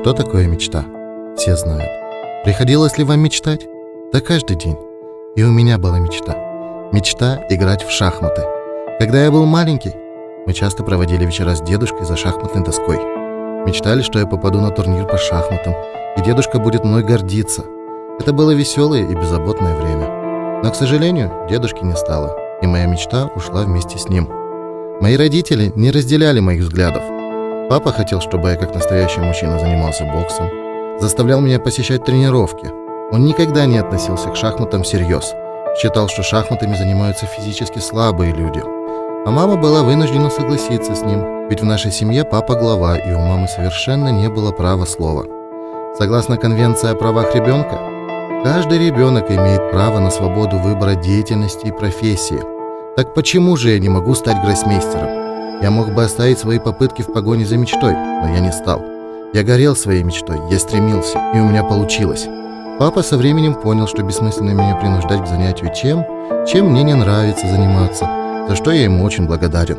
Что такое мечта? Все знают. Приходилось ли вам мечтать? Да каждый день. И у меня была мечта. Мечта играть в шахматы. Когда я был маленький, мы часто проводили вечера с дедушкой за шахматной доской. Мечтали, что я попаду на турнир по шахматам, и дедушка будет мной гордиться. Это было веселое и беззаботное время. Но, к сожалению, дедушки не стало, и моя мечта ушла вместе с ним. Мои родители не разделяли моих взглядов. Папа хотел, чтобы я как настоящий мужчина занимался боксом, заставлял меня посещать тренировки. Он никогда не относился к шахматам всерьез. Считал, что шахматами занимаются физически слабые люди. А мама была вынуждена согласиться с ним, ведь в нашей семье папа глава, и у мамы совершенно не было права слова. Согласно Конвенции о правах ребенка, каждый ребенок имеет право на свободу выбора деятельности и профессии. Так почему же я не могу стать гроссмейстером? Я мог бы оставить свои попытки в погоне за мечтой, но я не стал. Я горел своей мечтой, я стремился, и у меня получилось. Папа со временем понял, что бессмысленно меня принуждать к занятию чем мне не нравится заниматься, за что я ему очень благодарен.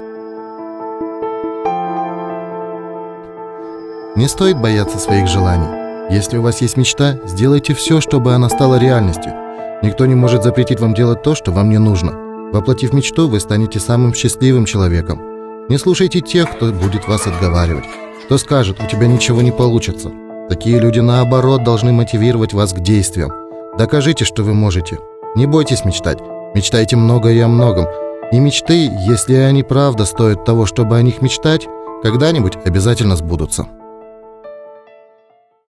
Не стоит бояться своих желаний. Если у вас есть мечта, сделайте все, чтобы она стала реальностью. Никто не может запретить вам делать то, что вам не нужно. Воплотив мечту, вы станете самым счастливым человеком. Не слушайте тех, кто будет вас отговаривать. Кто скажет, у тебя ничего не получится. Такие люди, наоборот, должны мотивировать вас к действиям. Докажите, что вы можете. Не бойтесь мечтать. Мечтайте много и о многом. И мечты, если они правда стоят того, чтобы о них мечтать, когда-нибудь обязательно сбудутся.